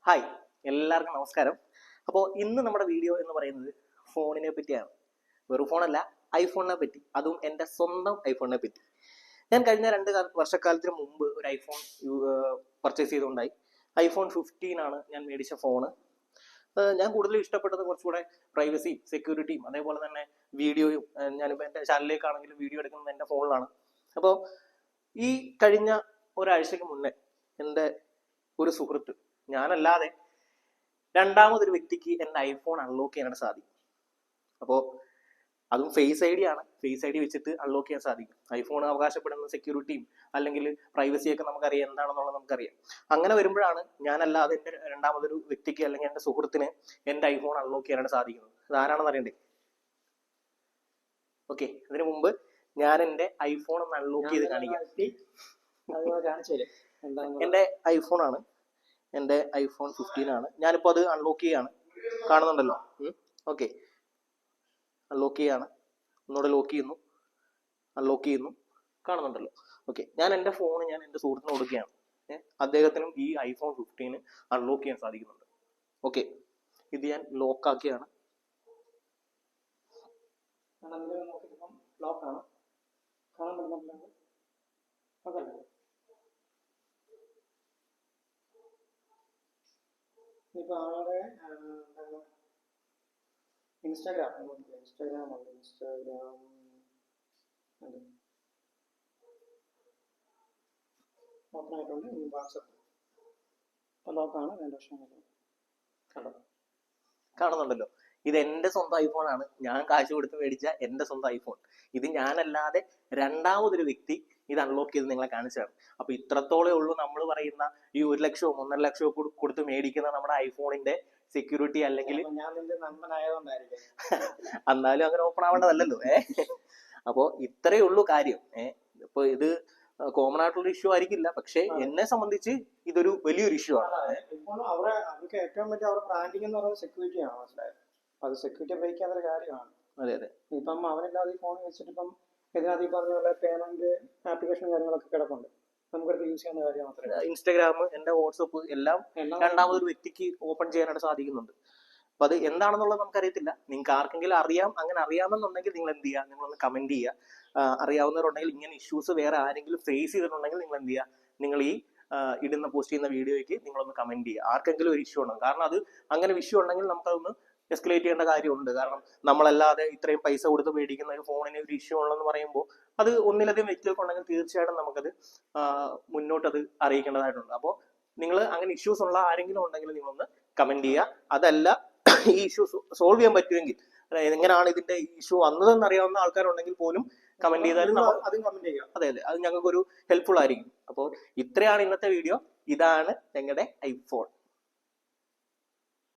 Hi, എല്ലാവർക്കും നമസ്കാരം. അപ്പോൾ ഇന്ന് നമ്മുടെ വീഡിയോ എന്ന് പറയുന്നത് ഫോണിനെ പറ്റിയാണ്. വെറും ഫോണല്ല, ഐഫോണിനെ പറ്റി, അതും എൻ്റെ സ്വന്തം ഐഫോണിനെ പറ്റി. ഞാൻ കഴിഞ്ഞ 2 വർഷക്കാലത്തിന് മുമ്പ് ഒരു ഐഫോൺ പർച്ചേസ് ചെയ്തുകൊണ്ടായി. ഐഫോൺ 15 ആണ് ഞാൻ മേടിച്ച ഫോണ്. ഞാൻ കൂടുതലും ഇഷ്ടപ്പെട്ടത് കുറച്ചുകൂടെ പ്രൈവസിയും സെക്യൂരിറ്റിയും അതേപോലെ തന്നെ വീഡിയോയും. ഞാനിപ്പോൾ എൻ്റെ ചാനലിലേക്കാണെങ്കിലും വീഡിയോ എടുക്കുന്നത് എൻ്റെ ഫോണിലാണ്. അപ്പോൾ ഈ കഴിഞ്ഞ ഒരാഴ്ചക്ക് മുന്നേ എൻ്റെ ഒരു സുഹൃത്ത്, ഞാനല്ലാതെ രണ്ടാമതൊരു വ്യക്തിക്ക് എൻ്റെ ഐഫോൺ അൺലോക്ക് ചെയ്യാനായിട്ട് സാധിക്കും. അപ്പോൾ അതും ഫേസ് ഐ ഡി ആണ്. ഫേസ് ഐ ഡി വെച്ചിട്ട് അൺലോക്ക് ചെയ്യാൻ സാധിക്കും. ഐഫോൺ അവകാശപ്പെടുന്ന സെക്യൂരിറ്റിയും അല്ലെങ്കിൽ പ്രൈവസിയൊക്കെ നമുക്കറിയാം, എന്താണെന്നുള്ളത് നമുക്കറിയാം. അങ്ങനെ വരുമ്പോഴാണ് ഞാനല്ലാതെ എൻ്റെ രണ്ടാമതൊരു വ്യക്തിക്ക് അല്ലെങ്കിൽ എൻ്റെ സുഹൃത്തിന് എൻ്റെ ഐഫോൺ അൺലോക്ക് ചെയ്യാനായിട്ട് സാധിക്കുന്നത്. അതാരാണെന്ന് അറിയണ്ടേ? ഓക്കെ, അതിനു മുമ്പ് ഞാൻ എൻ്റെ ഐഫോൺ ഒന്ന് അൺലോക്ക് ചെയ്ത് കാണിക്കാം. എൻ്റെ ഐഫോൺ ആണ്, എൻ്റെ ഐഫോൺ 15 ആണ്. ഞാനിപ്പോൾ അത് അൺലോക്ക് ചെയ്യാണ്, കാണുന്നുണ്ടല്ലോ. ഓക്കെ, അൺലോക്ക് ചെയ്യാണ്. ഒന്നുകൂടെ ലോക്ക് ചെയ്യുന്നു, അൺലോക്ക് ചെയ്യുന്നു, കാണുന്നുണ്ടല്ലോ. ഓക്കെ, ഞാൻ എൻ്റെ ഫോൺ ഞാൻ എൻ്റെ സുഹൃത്തിന് കൊടുക്കുകയാണ്. അദ്ദേഹത്തിനും ഈ ഐഫോൺ 15 അൺലോക്ക് ചെയ്യാൻ സാധിക്കുന്നുണ്ട്. ഓക്കെ, ഇത് ഞാൻ ലോക്കാക്കിയാണ്. ലോക്കാണ്, കാണാൻ പറ്റുന്നുണ്ട്. ഇപ്പൊ ആളുടെ ഇൻസ്റ്റാഗ്രാം ഉണ്ട്. ഇൻസ്റ്റാഗ്രാം ഓപ്പൺ ആയിട്ടുണ്ട്. വാട്സപ്പ് ലോക്കാണ്. 2 വർഷം കാണുന്നുണ്ടല്ലോ. ഇത് എൻ്റെ സ്വന്തം ഐഫോൺ ആണ്. ഞാൻ കാശ് കൊടുത്ത് മേടിച്ച എൻ്റെ സ്വന്തം ഐഫോൺ. ഇത് ഞാനല്ലാതെ രണ്ടാമതൊരു വ്യക്തി ഇത് അൺലോക്ക് ചെയ്ത് നിങ്ങളെ കാണിച്ചതാണ്. അപ്പൊ ഇത്രത്തോളേ ഉള്ളൂ നമ്മൾ പറയുന്ന ഈ 1 ലക്ഷവും 1.5 ലക്ഷവും കൊടുത്ത് മേടിക്കുന്ന നമ്മുടെ ഐഫോണിന്റെ സെക്യൂരിറ്റി. അല്ലെങ്കിൽ എന്നാലും അങ്ങനെ ഓപ്പൺ ആവേണ്ടതല്ലോ. അപ്പോ ഇത്രയേ ഉള്ളൂ കാര്യം. ഇപ്പൊ ഇത് കോമൺ ആയിട്ടുള്ള ഇഷ്യൂ ആയിരിക്കില്ല, പക്ഷെ എന്നെ സംബന്ധിച്ച് ഇതൊരു വലിയൊരു ഇഷ്യൂ ആണ്. അവർക്ക് ഏറ്റവും വലിയ അവരുടെ ബ്രാൻഡിംഗ് എന്ന് പറയുന്നത് സെക്യൂരിറ്റി ആണ്. മനസ്സിലായത്? അത് സെക്യൂരിറ്റി ബ്രേക്ക് ചെയ്യാത്ത കാര്യമാണ്. അതെ അതെ. ഇപ്പം അവനില്ലാതെ ഈ ഫോൺ വെച്ചിട്ട് ഇപ്പം ഇതിനകത്ത് ഈ പറഞ്ഞ പോലെ പേയ്മെന്റ് ആപ്ലിക്കേഷൻ കാര്യങ്ങളൊക്കെ കിടപ്പുണ്ട്. നമുക്കത് യൂസ് ചെയ്യുന്ന കാര്യം മാത്രമേ. ഇൻസ്റ്റാഗ്രാം, എന്റെ വാട്സപ്പ് എല്ലാം രണ്ടാമതൊരു വ്യക്തിക്ക് ഓപ്പൺ ചെയ്യാനായിട്ട് സാധിക്കുന്നുണ്ട്. അപ്പൊ അത് എന്താണെന്നുള്ളത് നമുക്കറിയത്തില്ല. നിങ്ങൾക്ക് ആർക്കെങ്കിലും അറിയാം, അങ്ങനെ അറിയാമെന്നുണ്ടെങ്കിൽ നിങ്ങൾ എന്ത് ചെയ്യുക? നിങ്ങളൊന്ന് കമന്റ് ചെയ്യുക. അറിയാവുന്നവരുണ്ടെങ്കിൽ, ഇങ്ങനെ ഇഷ്യൂസ് വേറെ ആരെങ്കിലും ഫേസ് ചെയ്തിട്ടുണ്ടെങ്കിൽ നിങ്ങൾ എന്ത് ചെയ്യുക? നിങ്ങൾ ഈ പോസ്റ്റ് ചെയ്യുന്ന വീഡിയോയ്ക്ക് നിങ്ങളൊന്ന് കമന്റ് ചെയ്യുക. ആർക്കെങ്കിലും ഒരു ഇഷ്യൂ ഉണ്ടെങ്കിൽ, കാരണം അത് അങ്ങനെ ഇഷ്യൂ ഉണ്ടെങ്കിൽ നമുക്കതൊന്ന് എസ്കലേറ്റ് ചെയ്യേണ്ട കാര്യമുണ്ട്. കാരണം നമ്മളല്ലാതെ ഇത്രയും പൈസ കൊടുത്ത് മേടിക്കുന്ന ഒരു ഫോണിന് ഒരു ഇഷ്യൂ ഉള്ളതെന്ന് പറയുമ്പോൾ അത് ഒന്നിലധികം വ്യക്തികൾക്ക് ഉണ്ടെങ്കിൽ തീർച്ചയായിട്ടും നമുക്കത് മുന്നോട്ടത് അറിയിക്കേണ്ടതായിട്ടുണ്ട്. അപ്പോൾ നിങ്ങൾ അങ്ങനെ ഇഷ്യൂസ് ഉള്ള ആരെങ്കിലും ഉണ്ടെങ്കിൽ നിങ്ങളൊന്ന് കമന്റ് ചെയ്യുക. അതല്ല, ഈ ഇഷ്യൂ സോൾവ് ചെയ്യാൻ പറ്റുമെങ്കിൽ, എങ്ങനെയാണ് ഇതിന്റെ ഇഷ്യൂ വന്നതെന്ന് അറിയാവുന്ന ആൾക്കാരുണ്ടെങ്കിൽ പോലും കമന്റ് ചെയ്താലും അതും കമന്റ് ചെയ്യാം. അതെ അതെ, അത് ഞങ്ങൾക്കൊരു ഹെൽപ്ഫുൾ ആയിരിക്കും. അപ്പോൾ ഇത്രയാണ് ഇന്നത്തെ വീഡിയോ. ഇതാണ് ഞങ്ങളുടെ ഐഫോൺ.